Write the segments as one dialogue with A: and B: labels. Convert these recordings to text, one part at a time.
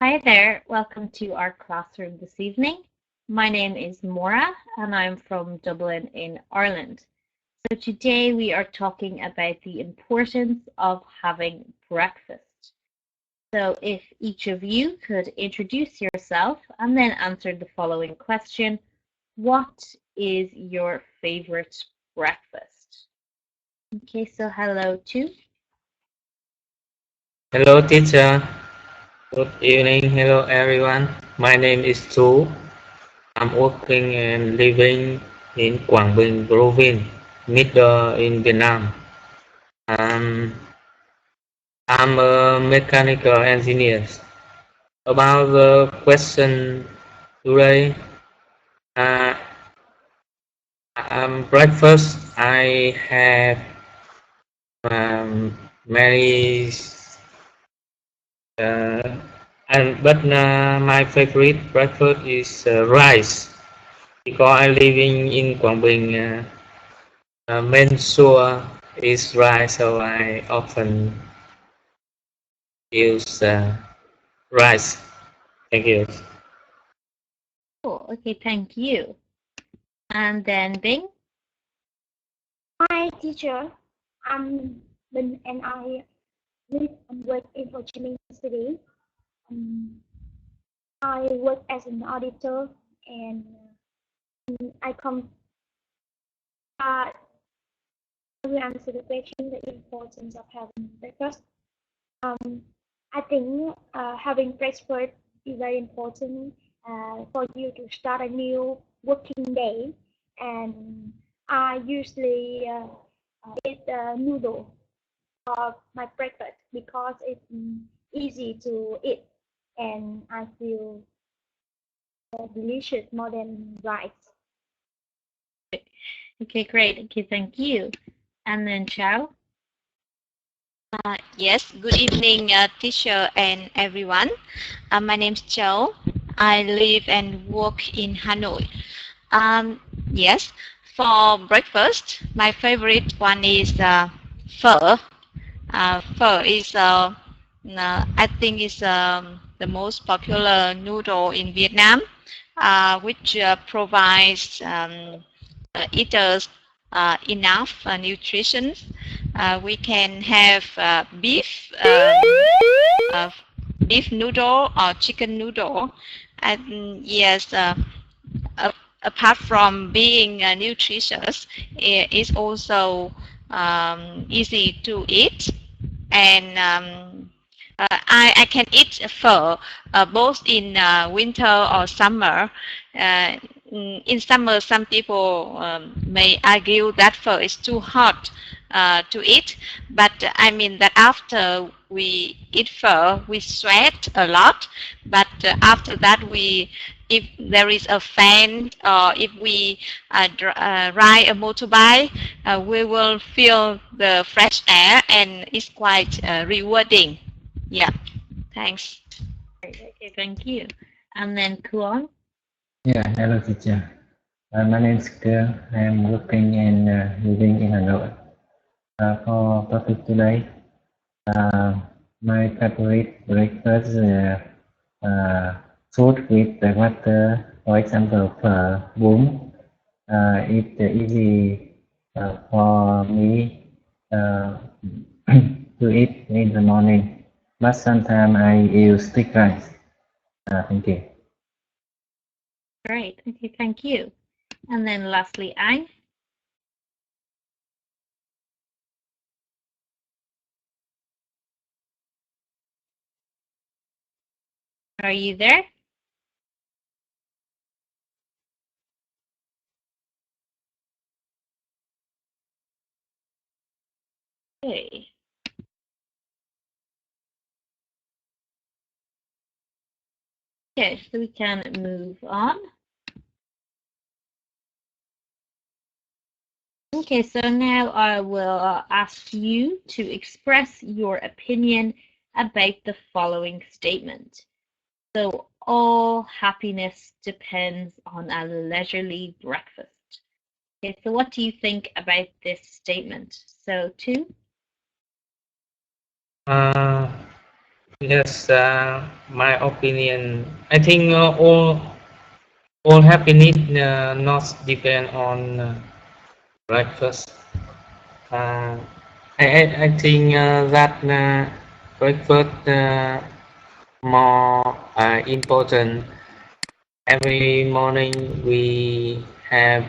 A: Hi there, welcome to our classroom this evening. My name is Maura and I'm from Dublin in Ireland. So today we are talking about the importance of having breakfast. So if each of you could introduce yourself and then answer the following question, what is your favorite breakfast? Okay, so hello to.
B: Hello, teacher. Good evening. Hello, everyone. My name is Chu. I'm working and living in Quảng Bình province, middle in Vietnam. Um, I'm a mechanical engineer. About the question today, uh, breakfast. I have many, uh, but my favorite breakfast is rice. Because I living in Quảng Bình, main source is rice, so I often use rice. Thank you.
A: Oh, okay, thank you. And then Bing.
C: Hi, teacher. I'm Bin and I live and work in Ho Chi Minh City. Um, I work as an auditor and I come uh, I will answer the question the importance of having breakfast. Um, I think having breakfast is very important for you to start a new working day. And I usually eat noodle for my breakfast because it's easy to eat and I feel delicious more than rice.
A: Okay, great. Okay, thank you. And then Chow.
D: Yes, good evening, teacher and everyone. My name is Châu. I live and work in Hanoi. Um, yes, for breakfast, my favorite one is phở. Phở is, I think, is the most popular noodle in Vietnam, which provides eaters enough nutrition. We can have uh, beef noodle or chicken noodle, and yes, apart from being nutritious, it is also easy to eat, and I can eat pho both in winter or summer. Uh, in summer, some people may argue that pho is too hot to eat, but I mean that after we eat pho, we sweat a lot, but after that if there is a fan or if we ride a motorbike, we will feel the fresh air and it's quite rewarding. Yeah, thanks.
A: Great. Okay, thank you. And then Kuon.
E: Yeah, hello teacher. My name is Kerr. I'm working and living in Hanoi. For topic today, uh, my favorite breakfast is food with the water, for example, phở, bún. It's easy for me uh, to eat in the morning, but sometimes I use stick rice. Thank you.
A: Great. Okay, thank you. And then lastly, Ang. Are you there? Okay. Okay, so we can move on. Okay, so now I will ask you to express your opinion about the following statement. So, all happiness depends on a leisurely breakfast. Okay, so what do you think about this statement? So, two.
B: Uh, Yes, my opinion. I think all happiness not depend on breakfast. Uh, I think that breakfast more important. Every morning we have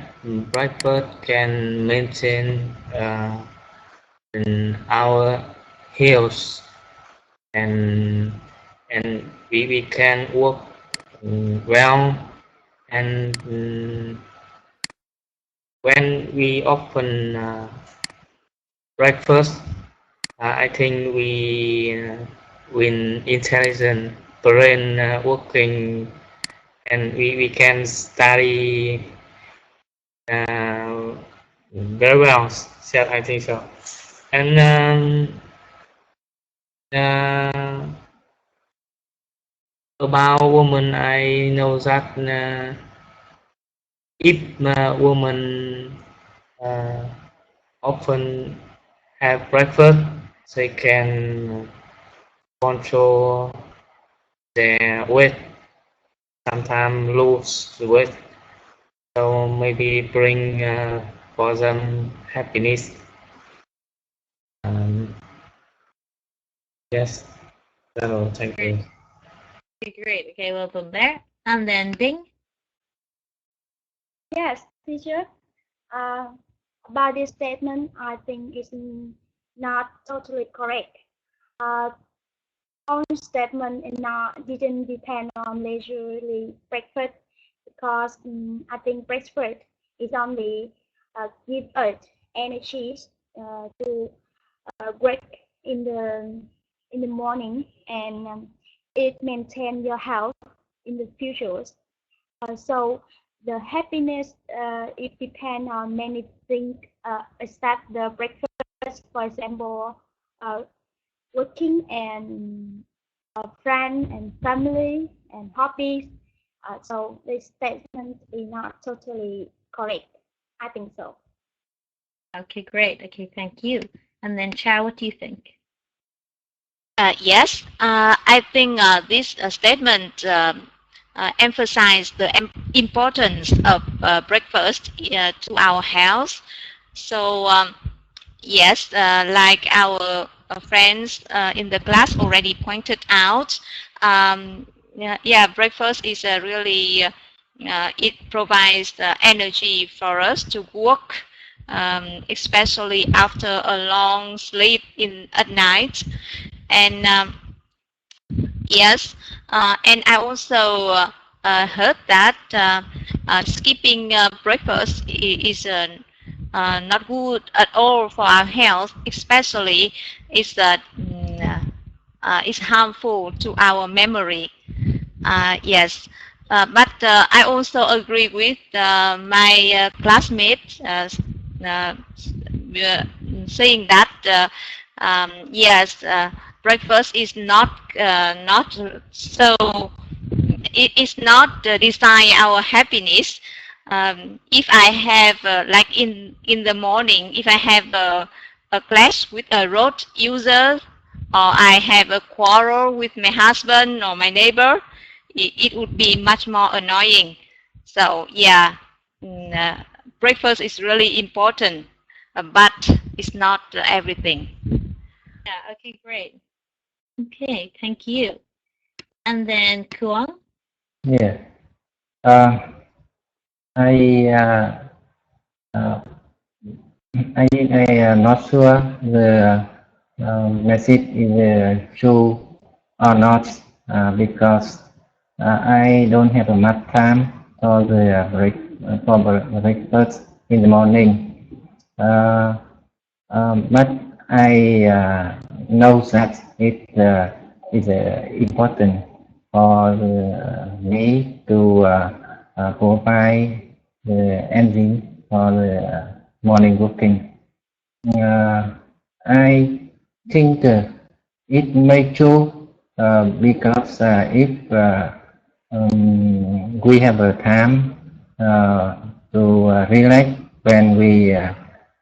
B: breakfast can maintain our health, and we can work well, and when we open breakfast, I think we win intelligent brain working, and we can study uh, very well. So I think so. And uh, about women, I know that if women uh, often have breakfast, they can control their weight, sometimes lose the weight. So maybe bring for them happiness. Um, yes, so thank you.
A: Okay, great. Okay, well done there. And then Ding.
C: Yes, teacher. Uh, about this statement, I think it's not totally correct. Uh, our statement is not didn't depend on leisurely breakfast because I think breakfast is only give us energy to work in the morning, and it maintain your health in the future. So the happiness it depends on many things except the breakfast. For example, uh, working and friend and family and hobbies. So this statement is not totally correct. I think so.
A: Okay, great. Okay, thank you. And then Chow, what do you think?
D: Yes, I think this statement emphasizes the importance of breakfast to our health. So yes, like our friends in the class already pointed out, yeah, breakfast is really it provides energy for us to work, especially after a long sleep at night. And yes, and I also heard that skipping breakfast is not good at all for our health, especially it's harmful to our memory. Yes, but I also agree with my classmates saying that yes, breakfast is not so. It is not design our happiness. If I have like in the morning, if I have a clash with a road user, or I have a quarrel with my husband or my neighbor, it would be much more annoying. So yeah, breakfast is really important, but it's not everything.
A: Yeah, okay, great. Okay, thank you. And then Kuang?
E: Yeah. Uh, I uh, I am not sure the message is true or not because I don't have much time for the breakfast in the morning. But I know that it is important for me to provide the engine for the morning routine. I think it may true because if we have a time to relax when we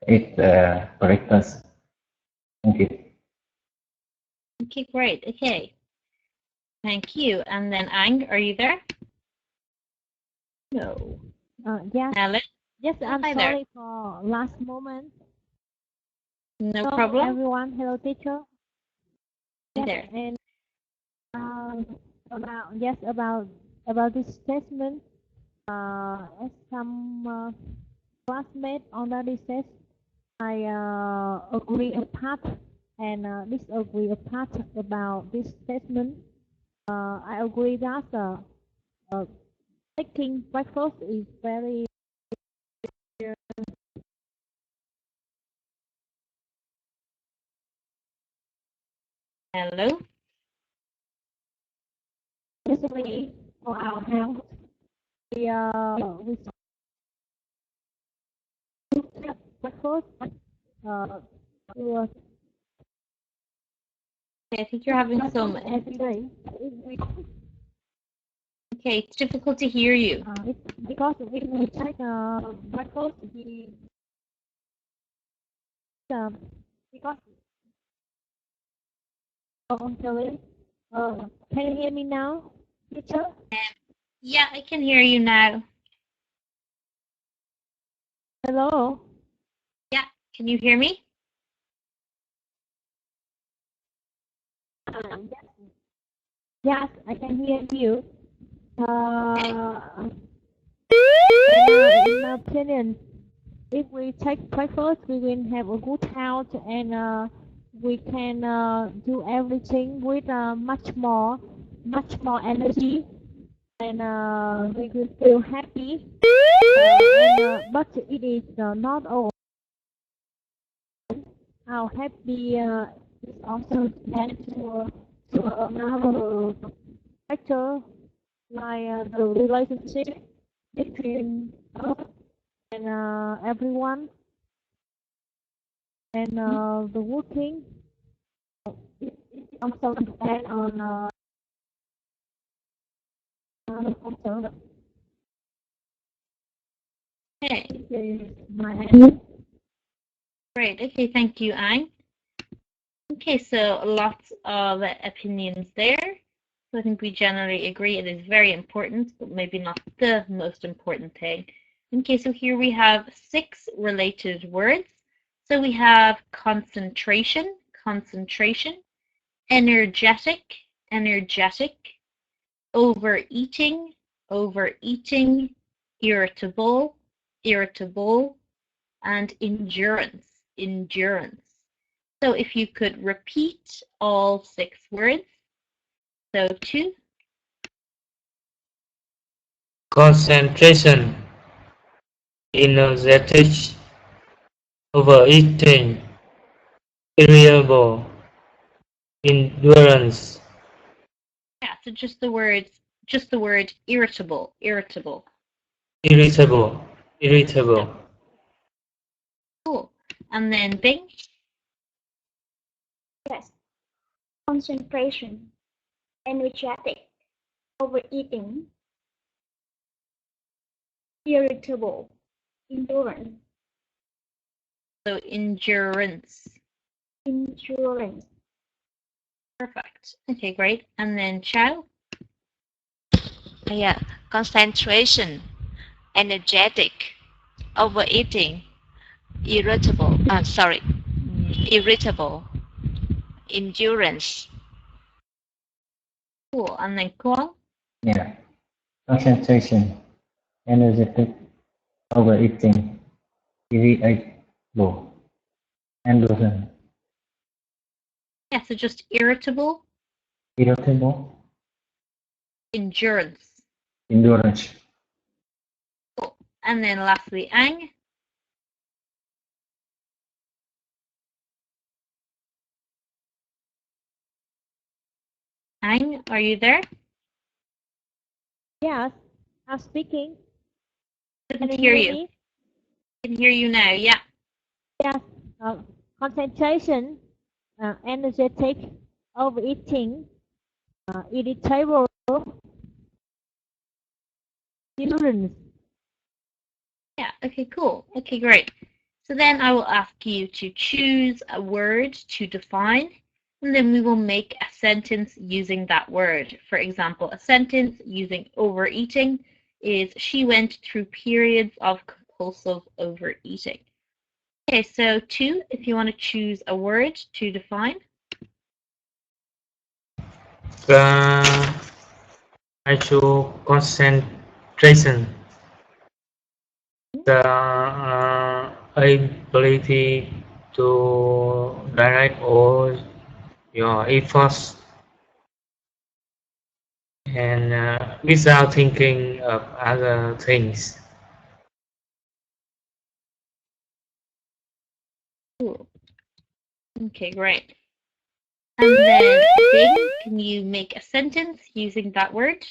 E: eat breakfast. Thank you.
A: Okay, great. Okay. Thank you. And then Ang, are you there?
F: No. Yes.
A: Ellen?
F: Yes, I'm
A: Hi there.
F: sorry for last moment.
A: No
F: Hello,
A: problem.
F: everyone. Hello, teacher.
A: Hi
F: Yes,
A: there.
F: and about this statement, as some classmates already said, I agree a part and disagree a part about this statement. I agree that taking breakfast is very
A: Hello?
F: necessary for our health. We take breakfast to
A: Okay, I think you're having some.
F: every day.
A: Okay, it's difficult to hear you.
F: It's because if we take breakfast, we because sorry. Can you hear me now, teacher?
A: Yeah, I can hear you now.
F: Hello.
A: Yeah, can you hear me?
F: Yes, I can hear you. In my opinion, if we take breakfast, we will have a good health and we can do everything with much more energy, and we will feel happy. But it is not all. How happy is also depends to another factor, like the relationship between us and everyone, and the working. It also depends on the factor.
A: Okay,
F: This is my answer.
A: great. Okay, thank you, Ang. Okay, so lots of opinions there. So I think we generally agree it is very important, but maybe not the most important thing. Okay, so here we have 6 related words. So we have concentration, concentration, energetic, energetic, overeating, overeating, irritable, irritable, and endurance, endurance. So if you could repeat all 6 words. So 2,
B: Concentration, energetic, overeating, irritable, endurance.
A: yeah, so just the word irritable, irritable.
B: Irritable, irritable.
A: Cool. And then Bing,
C: Yes. Concentration, energetic, overeating, irritable, endurance,
A: so endurance.
C: endurance,
A: Perfect. Okay, great. And then Chow,
D: Yeah, concentration, energetic, overeating, irritable. Irritable, endurance.
A: cool. And then Kuang,
E: Yeah. Concentration, energetic, overeating, irritable, endurance,
A: yeah, so just irritable,
E: irritable,
A: endurance.
E: endurance,
A: Cool. And then lastly, Ang, Ang, are you there?
F: Yes, I'm speaking.
A: Couldn't
F: Can
A: hear
F: hear
A: you.
F: me?
A: Can hear you now. Yeah.
F: Yes. Concentration, energetic, overeating, irritable, endurance.
A: Yeah. Okay. Cool. Okay. Great. So then I will ask you to choose a word to define. and then we will make a sentence using that word. For example, a sentence using overeating is she went through periods of compulsive overeating. Okay, so 2, if you want to choose a word to define.
B: I choose concentration. The ability to direct all your efforts and without thinking of other things.
A: Cool. Okay, great. And then Bing, can you make a sentence using that word?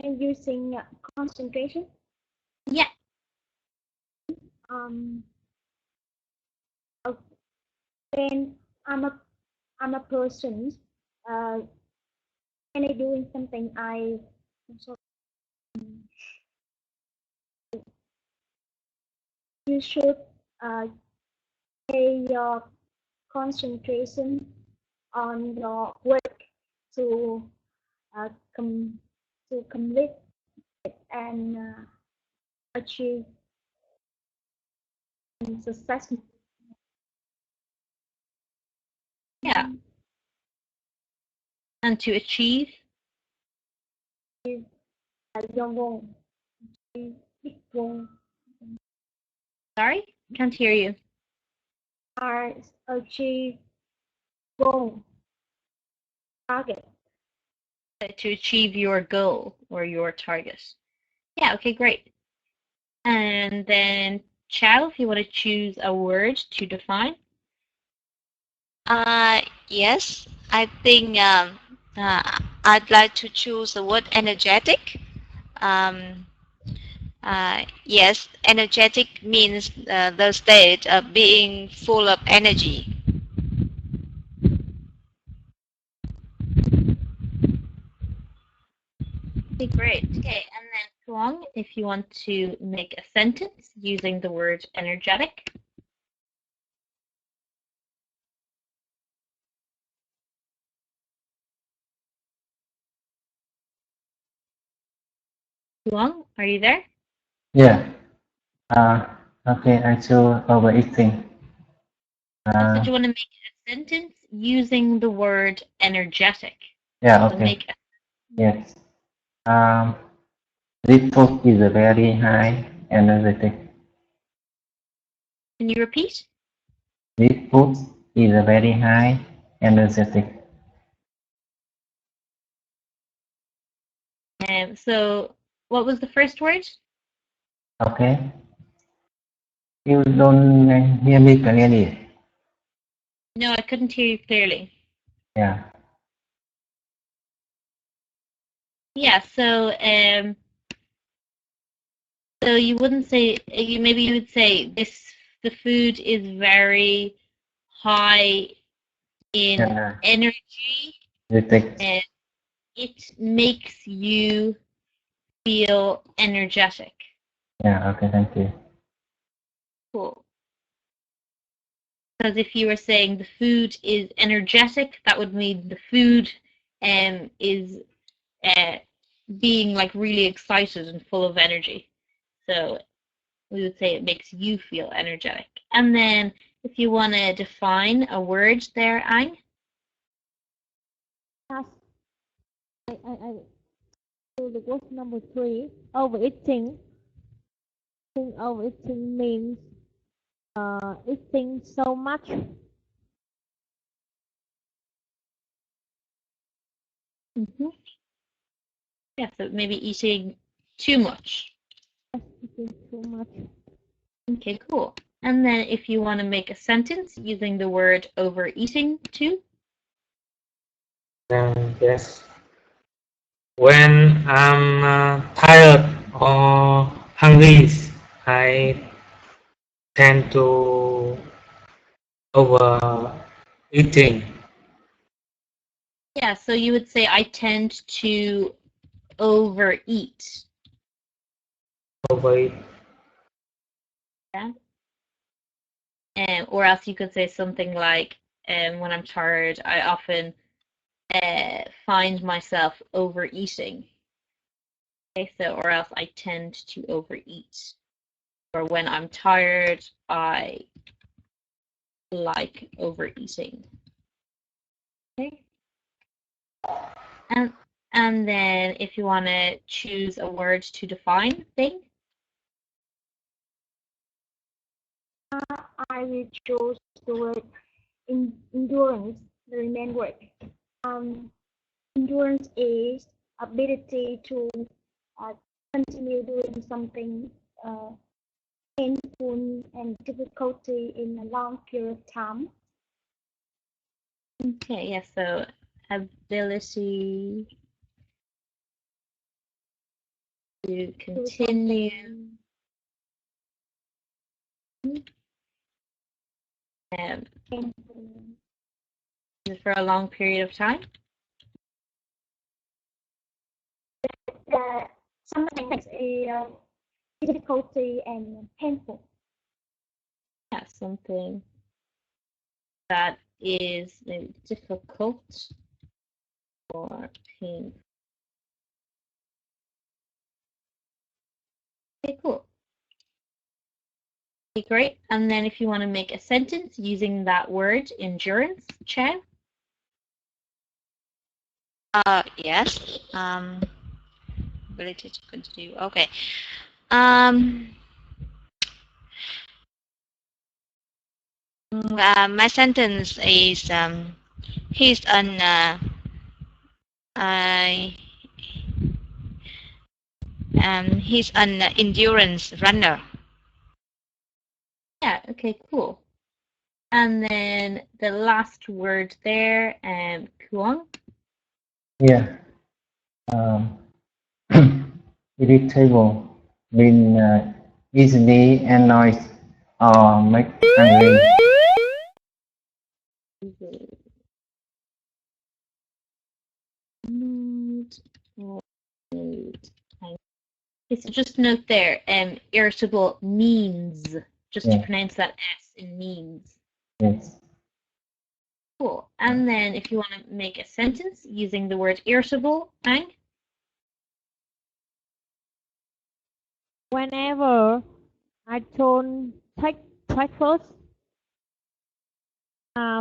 C: Using concentration.
A: Yeah.
C: When I'm a person, when I'm doing something, you should pay your concentration on your work to complete it and achieve success.
A: Yeah. And to achieve?
C: Your goal.
A: Sorry, can't hear you.
C: Achieve goal. Target.
A: To achieve your goal or your target. Yeah, okay, great. And then Chow, if you want to choose a word to define.
D: Yes, I think I'd like to choose the word energetic. Yes, energetic means the state of being full of energy.
A: Okay, great. Okay, and then Tuong, if you want to make a sentence using the word energetic. Tuong, are you there?
E: Yeah. Okay, I choose overeating.
A: So do you want to make a sentence using the word energetic?
E: Yeah,
A: So
E: okay. Yes. This food is a very high energetic.
A: Can you repeat?
E: This food is a very high energetic.
A: So what was the first word?
E: Okay. You don't hear me clearly.
A: No, I couldn't hear you clearly.
E: Yeah.
A: Yeah, so you wouldn't say, maybe you would say the food is very high in energy and it makes you feel energetic.
E: Yeah, okay, thank you.
A: Cool. Because if you were saying the food is energetic, that would mean the food is being like really excited and full of energy. So we would say it makes you feel energetic. And then if you want to define a word there, Ang.
F: Yes. I so the word number 3, overeating. Overeating means eating so much.
A: Mm-hmm. Yeah, so maybe eating too much.
F: Eating too much.
A: Okay, cool. And then if you want to make a sentence using the word overeating too.
B: Yes. When I'm tired or hungry, I tend to overeating.
A: Yeah, so you would say I tend to overeat.
B: Overeat.
A: Yeah. Or else you could say something like when I'm tired, I often find myself overeating. Okay, so or else I tend to overeat. Or when I'm tired, I like overeating. Okay. And then if you want to choose a word to define thing.
C: I will choose the word endurance, the main word. Endurance is ability to continue doing something painful and difficulty in a long period of time.
A: Okay, yeah, so ability to continue for a long period of time.
C: Something that's a difficulty and painful.
A: Yeah, something that is maybe difficult or painful. Okay, cool. Okay, great. And then if you want to make a sentence using that word, endurance, Chow?
D: Yes. Ability to continue. Okay. My sentence is he's an he's an endurance runner.
A: Yeah, okay, cool. And then the last word there, Kuang?
E: Yeah. Irritable, being easily annoyed or make angry.
A: Okay, so just note there, irritable means, just to pronounce that S in means.
E: Yes.
A: Cool. And then if you want to make a sentence using the word irritable, Ang?
F: Whenever I don't take breakfast, I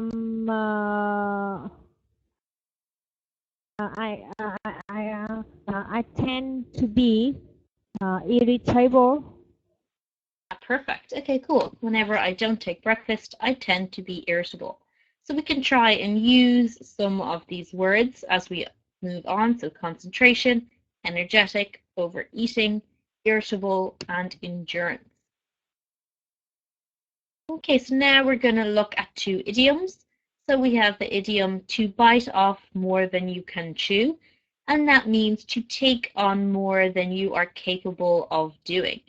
F: tend to be irritable.
A: Perfect. Okay, cool. Whenever I don't take breakfast, I tend to be irritable. So we can try and use some of these words as we move on. So concentration, energetic, overeating, irritable, and endurance. Okay, so now we're going to look at two idioms. So we have the idiom to bite off more than you can chew, and that means to take on more than you are capable of doing.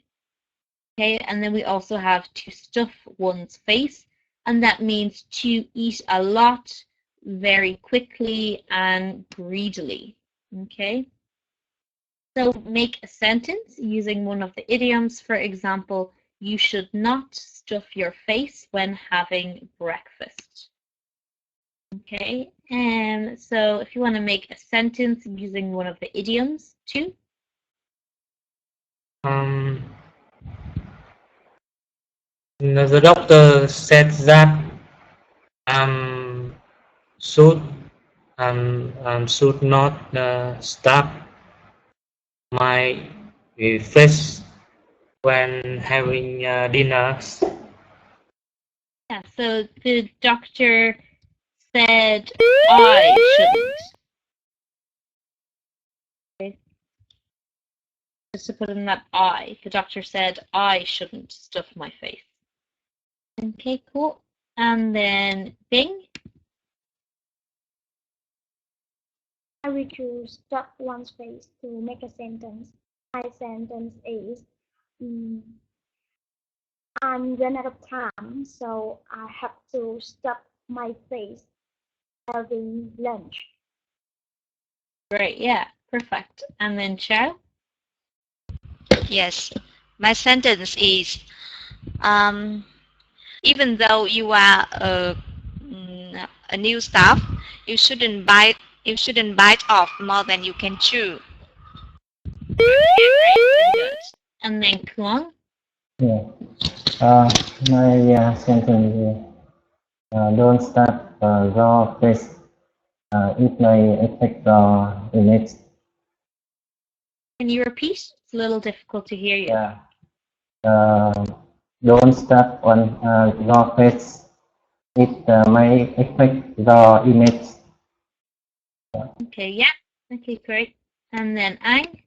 A: Okay, and then we also have to stuff one's face, and that means to eat a lot very quickly and greedily. Okay, so make a sentence using one of the idioms. For example, you should not stuff your face when having breakfast. Okay, and so if you want to make a sentence using one of the idioms too.
B: The doctor said that should should not stop my face when having dinner.
A: Yeah, so the doctor said I shouldn't. Okay. Just to put in that I, the doctor said I shouldn't stuff my face. Okay, cool. And then Bing.
C: I will choose stuff one's face to make a sentence. My sentence is I'm run out of time, so I have to stuff my face having lunch.
A: Great, yeah, perfect. And then Chow?
D: Yes, my sentence is even though you are a new staff, you shouldn't bite off more than you can chew.
A: Good. And then Kuang.
E: Yeah. My sentence is don't start raw fish. It may affect the image.
A: Can you repeat? It's a little difficult to hear you.
E: Yeah. Don't start on raw fish. It may affect the image.
A: Okay, yeah. Okay, great. And then Ang.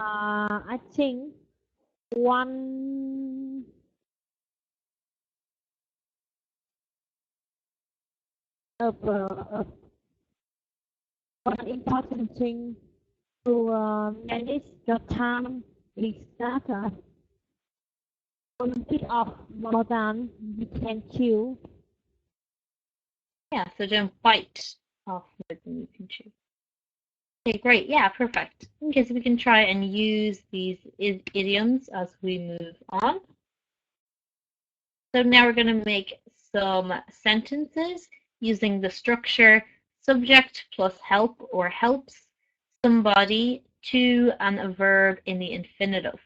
F: I think one of one important thing to manage your time is that don't bit off more than you can chew.
A: Yeah, so don't bite off more than you can chew. Okay, great. Yeah, perfect. Okay, so we can try and use these idioms as we move on. So now we're going to make some sentences using the structure subject plus help or helps, somebody, to, and a verb in the infinitive.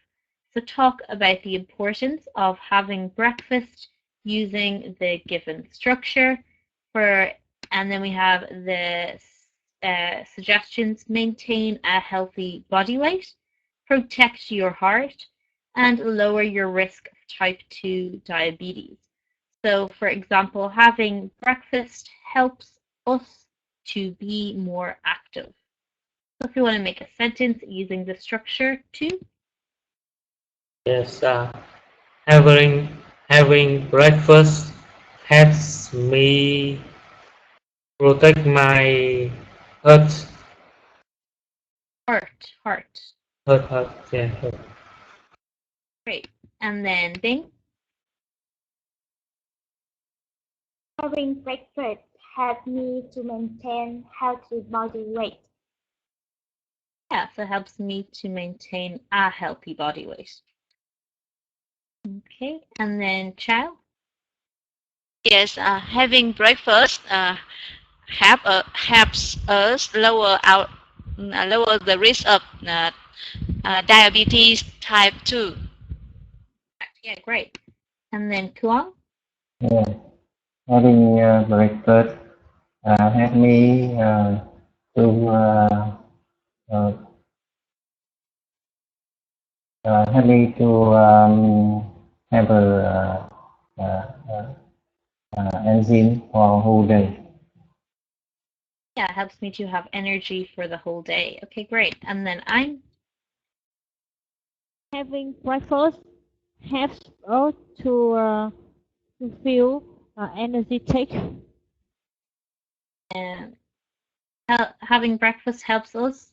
A: So talk about the importance of having breakfast using the given structure. And then we have the suggestions: maintain a healthy body weight, protect your heart, and lower your risk of type 2 diabetes. So, for example, having breakfast helps us to be more active. So if you want to make a sentence using the structure to.
B: Yes, having breakfast helps me protect my heart.
A: Heart.
B: Yeah. Heart.
A: Great. And then Bing.
C: Having breakfast helps me to maintain healthy body weight.
A: Yeah, so helps me to maintain a healthy body weight. Okay, and then Chow.
D: Yes, having breakfast helps us lower the risk of diabetes type 2.
A: Yeah, great. And then Kuang.
E: Yeah. Having breakfast help me have a enzyme for whole day.
A: Yeah, it helps me to have energy for the whole day. Okay, great. And then I'm.
F: Having breakfast helps us to feel energetic.
A: And having breakfast helps us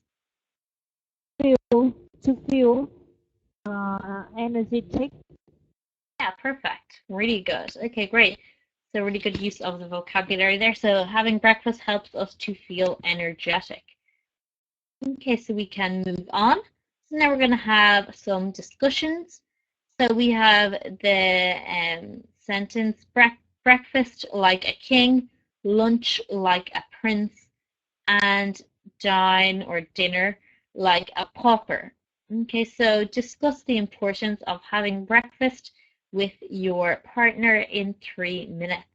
F: feel energetic.
A: Yeah, perfect. Really good. Okay, great. So really good use of the vocabulary there. So having breakfast helps us to feel energetic. Okay, so we can move on. So now we're going to have some discussions. So we have the sentence, breakfast like a king, lunch like a prince, and dine or dinner like a pauper. Okay, so discuss the importance of having breakfast with your partner in 3 minutes.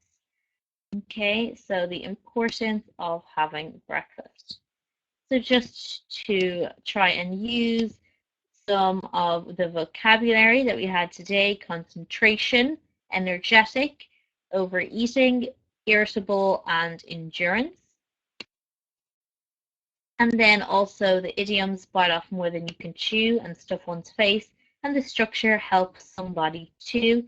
A: Okay, so the importance of having breakfast. So just to try and use some of the vocabulary that we had today: concentration, energetic, overeating, irritable, and endurance. And then also the idioms: bite off more than you can chew and stuff one's face, and the structure: help somebody to.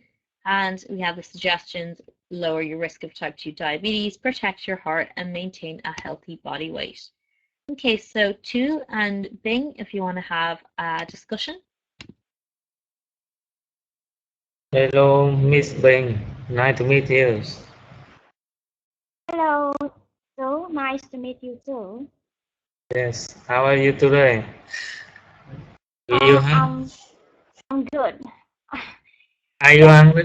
A: And we have the suggestions: lower your risk of type 2 diabetes, protect your heart, and maintain a healthy body weight. Okay, so Tu and Bing, if you want to have a discussion.
B: Hello, Miss Bing. Nice to meet you.
C: Hello, so nice to meet you too.
B: Yes. How are you today? Do you
C: I'm good.
B: Are you hungry?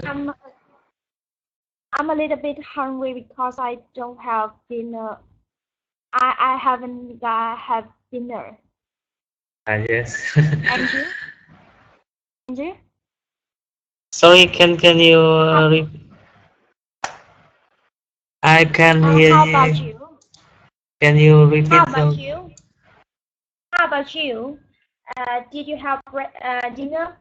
C: I'm a little bit hungry because I don't have dinner. I haven't have dinner.
B: Yes.
C: And you? And you?
B: Sorry, can you I can hear
C: How
B: you.
C: about you?
B: Can you repeat?
C: How about you? How about you? Did you have dinner?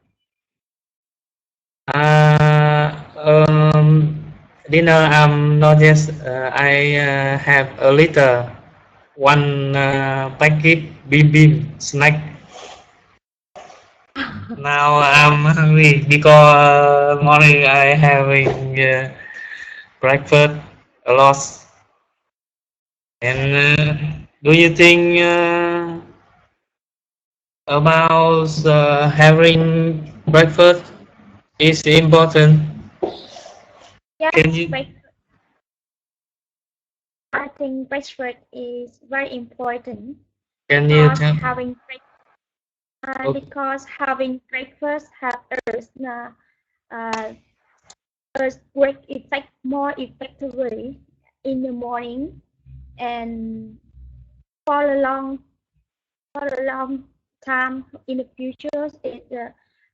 B: Dinner. Not yet. I have a little one packet bim bim snack. Now I'm hungry because morning I having breakfast a lot. And do you think about having breakfast is important?
C: Yes,
B: Can you?
C: I think breakfast is very important.
B: Can you
C: Because
B: tell?
C: having
B: Okay.
C: because having breakfast helps us work more effectively in the morning, and for a long time in the future, it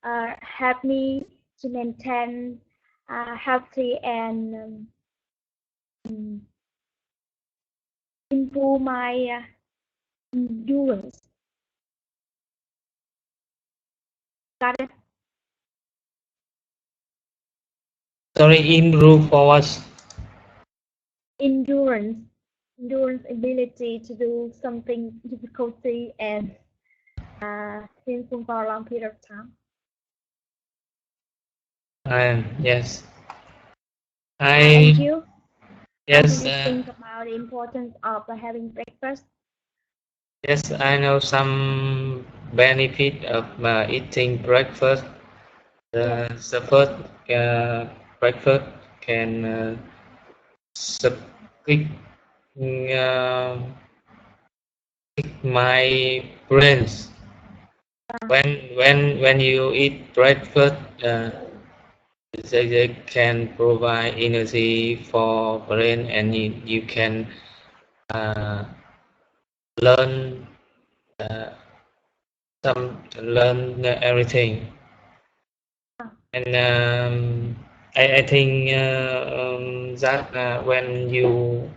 C: help me to maintain healthy and improve my endurance. Got it?
B: Sorry, improve for what?
C: Endurance ability to do something difficulty and painful for a long period of time.
B: Yes.
C: And you?
B: Yes.
C: How do you think about the importance of having breakfast?
B: Yes, I know some benefit of eating breakfast. The first breakfast can speak my brains. When you eat breakfast, they can provide energy for brain, and you can learn learn everything. And I think that when you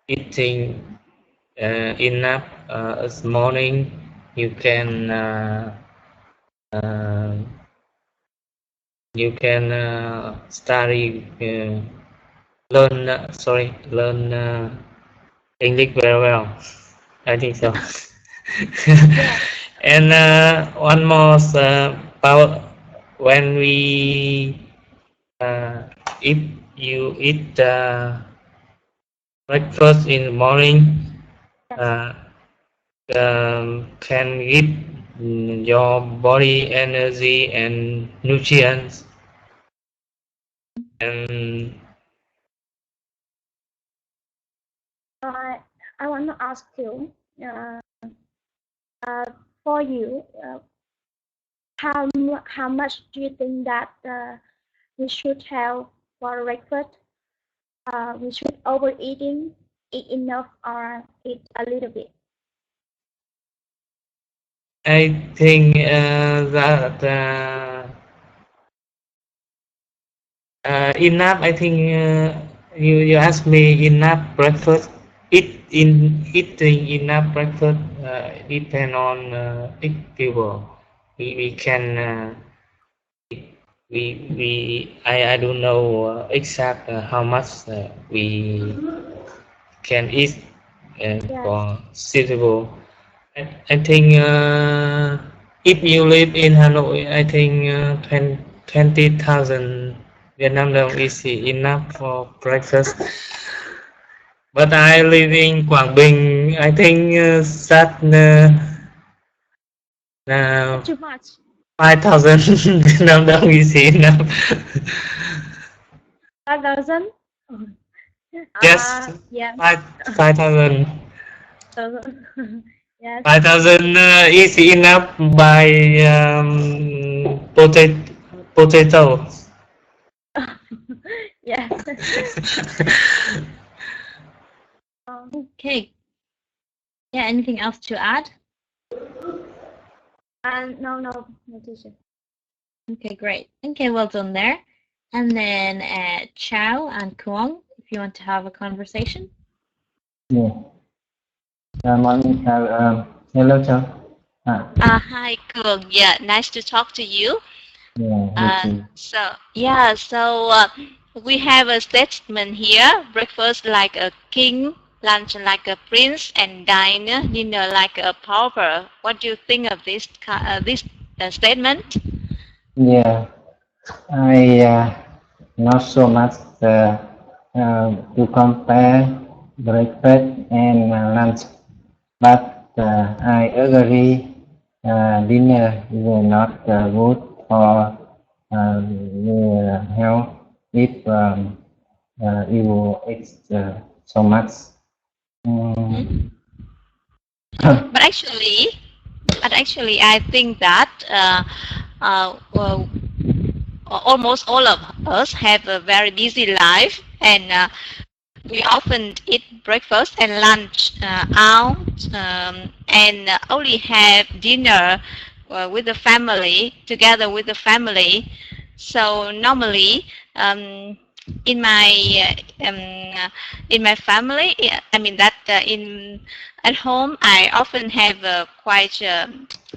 B: eating enough this morning, you can uh, study learn English very well. I think so. And one more about when if you eat breakfast in the morning, uh, can give your body energy and nutrients. And
C: I want to ask you, for you, how much do you think that we should have for breakfast? We should overeating, eat enough, or eat a little bit?
B: I think that enough. I think you asked me enough breakfast. Eating enough breakfast depend on each people. We can I don't know exact how much we can eat for suitable. I think if you live in Hanoi, I think 20,000 Vietnam đồng is enough for breakfast. But I live in Quảng Bình. I think that
C: Too much.
B: 5,000 Vietnam đồng is enough.
C: 5,000?
B: Yes.
C: Yeah.
B: 5,000.
C: Yes.
B: 5,000 is enough by potato.
C: Yes.
A: Okay. Yeah, anything else to add?
C: No, teacher.
A: Okay, great. Okay, well done there. And then Chow and Kuang, if you want to have a conversation.
E: Yeah. Morning. Hello, Chow.
D: Hi, Kuang. Yeah, nice to talk to you.
E: Yeah.
D: So we have a statement here: breakfast like a king, lunch like a prince, and dinner like a pauper. What do you think of this statement?
E: Yeah. I not so much to compare breakfast and lunch, but I agree dinner is not good for the health if you eat so much. Mm.
D: But actually, I think that well, almost all of us have a very busy life, and we often eat breakfast and lunch out, and only have dinner with the family, together with the family. So normally, in my in my family, I mean that in at home, I often have quite a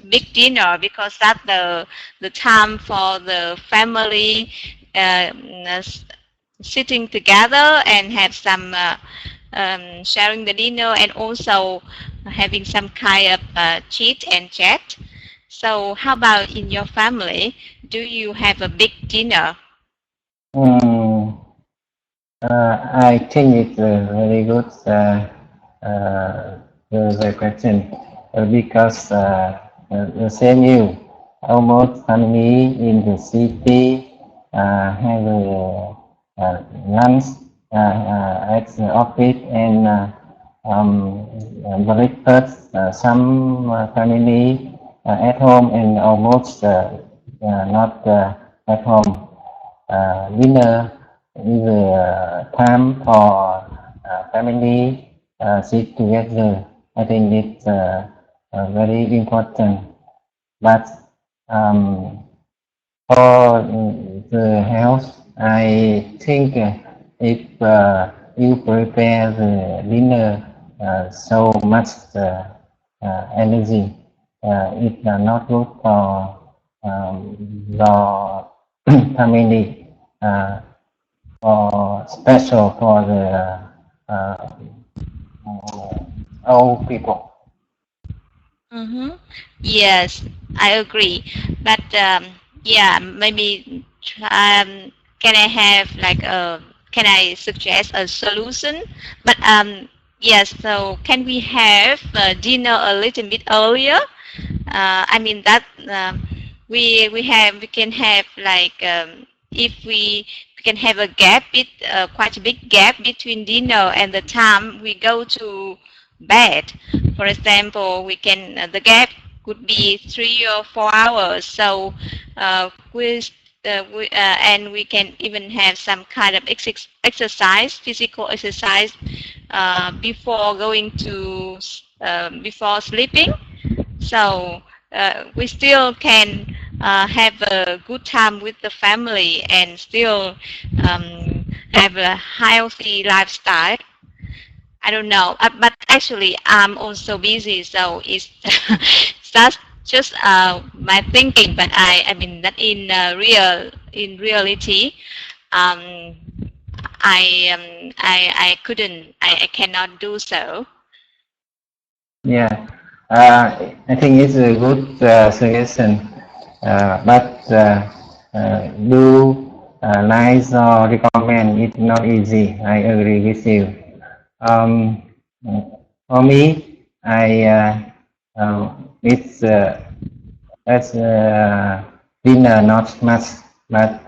D: big dinner because that's the time for the family sitting together and have some sharing the dinner, and also having some kind of chit and chat. So how about in your family? Do you have a big dinner?
E: I think it's a very good the question because the same you almost family in the city have lunch at the office and breakfast. Some family at home and almost not at home. Dinner is time for family sit together. I think it's very important. But for the health, I think if you prepare the dinner so much energy, it's not good for your family. Or special for the old people.
D: Yes, I agree. But yeah, maybe can I have like a can I suggest a solution? But yes, so can we have dinner a little bit earlier? I mean that we can have like if we can have a gap, quite a big gap between dinner and the time we go to bed. For example, we can the gap could be 3 or 4 hours. So and we can even have some kind of exercise, physical exercise before going to before sleeping. So we still can have a good time with the family and still have a healthy lifestyle. I don't know, but actually I'm also busy, so it's that's just my thinking. But I mean that in reality, um, I couldn't, I cannot do so.
E: Yeah, I think it's a good suggestion, but do nice or recommend it's not easy. I agree with you. For me, it's as dinner not much, but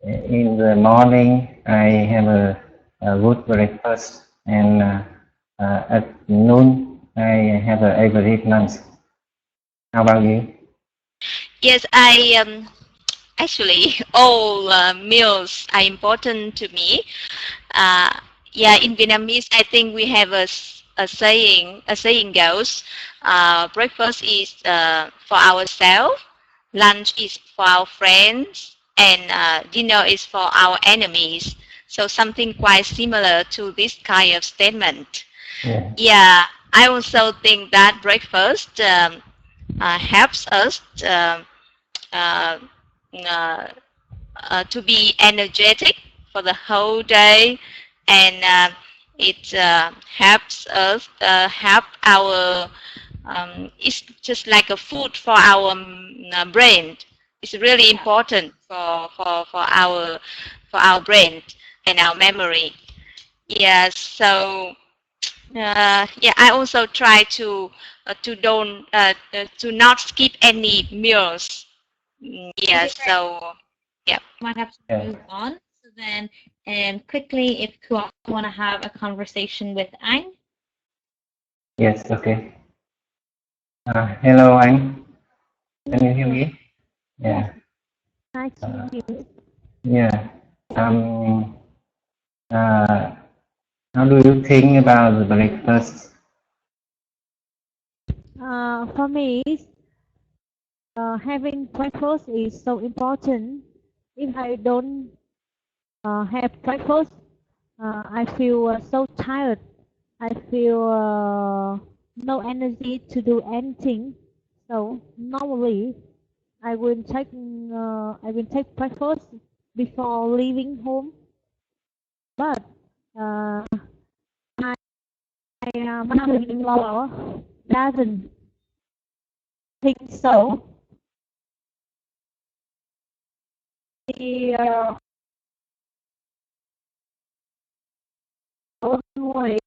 E: in the morning I have a good breakfast, and at noon I have a average lunch. How about you?
D: Yes, Actually, all meals are important to me. Yeah, in Vietnamese, I think we have a saying. A saying goes, breakfast is for ourselves, lunch is for our friends, and dinner is for our enemies. So something quite similar to this kind of statement.
E: Yeah.
D: Yeah, I also think that breakfast helps us uh, uh, to be energetic for the whole day, and it helps us help our it's just like a food for our brain. It's really important for our brain and our memory. Yeah, so yeah, I also try to don't to not skip any meals. Yeah,
A: Okay, great.
D: so yeah.
A: Might have to
E: Yeah.
A: move on. So then, quickly, if you want to have a conversation with Ang.
E: Yes. Okay. Hello, Anh. Can you hear me? Yeah.
F: Nice to
E: Uh,
F: meet you.
E: yeah. Uh, how do you think about the breakfast?
F: For me, having breakfast is so important. If I don't have breakfast, I feel so tired. I feel no energy to do anything. So normally, I will take breakfast before leaving home. But uh, my mother-in-law doesn't think so. She always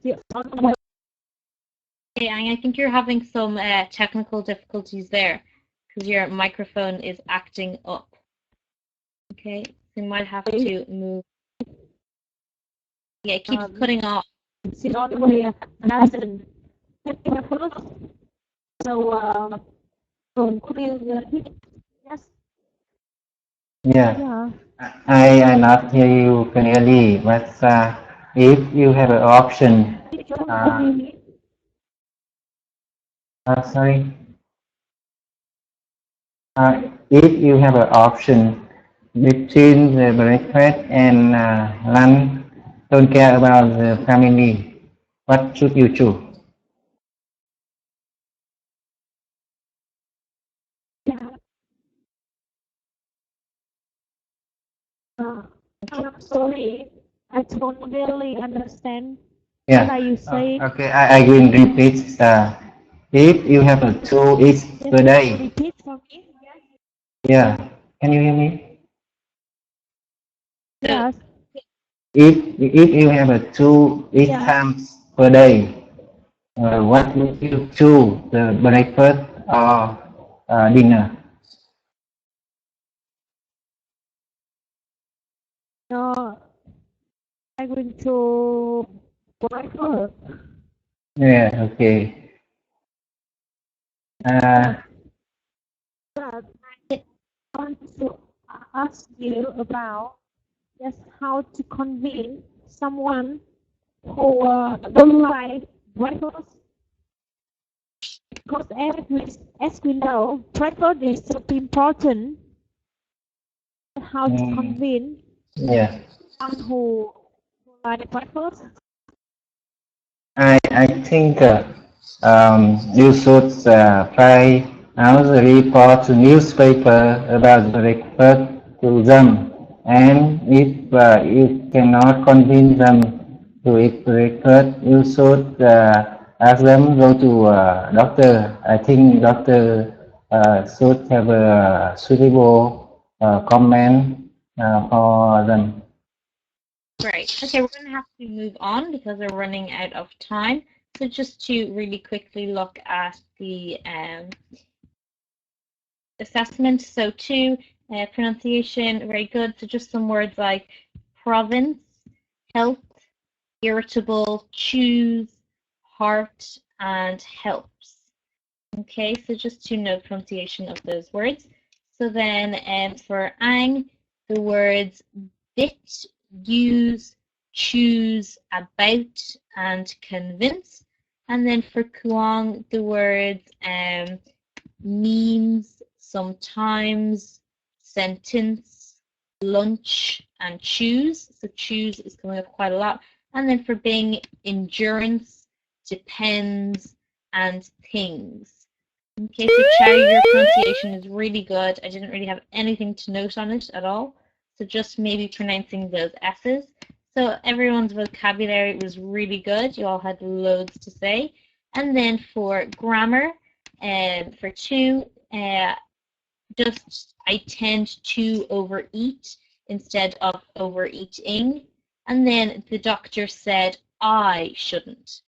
F: she always
A: Hey, Ang, I think you're having some technical difficulties there because your microphone is acting up. Okay, so you might have to move. Yeah, it keeps cutting off.
F: she always doesn't take breakfast. So could you repeat? Yes.
E: Yeah.
F: Yeah.
E: I not hear you clearly, but if you have an option, sorry, if you have an option between the breakfast and lunch, don't care about the family, what should you choose?
F: Yeah. I'm sorry. I don't really understand
E: Yeah.
F: what are you saying.
E: Okay, I will repeat. If you have a 2 eats
F: Can
E: per
F: you
E: day,
F: repeat for me?
E: yeah. Can you hear me?
A: So,
F: Yes.
E: If you have a 2 eat
F: Yeah.
E: times per day, what would you choose, the breakfast or dinner?
F: No, I going to breakfast.
E: Yeah, okay.
F: But I want to ask you about just how to convince someone who don't like breakfast. Because as we know, breakfast is so important. How to convince
E: Yeah,
F: someone who like breakfast?
E: I think you should try out the report to newspaper about breakfast to them, and if you cannot convince them to eat breakfast, you should ask them go to doctor. I think doctor should have a suitable comment for them.
A: great. Okay, we're going to have to move on because we're running out of time. So just to really quickly look at the assessment. So two, pronunciation, very good. So just some words like province, health, irritable, choose, heart, and helps. Okay, so just to note pronunciation of those words. So then for Ang, the words bit, use, choose, about, and convince. And then for Kuang, the words means, sometimes, sentence, lunch, and choose. So choose is coming up quite a lot. And then for Bing, endurance, depends, and things. Okay, so Cherry, your pronunciation is really good. I didn't really have anything to note on it at all. So just maybe pronouncing those S's. So everyone's vocabulary was really good. You all had loads to say. And then for grammar, for 2, just I tend to overeat instead of overeating. And then the doctor said I shouldn't.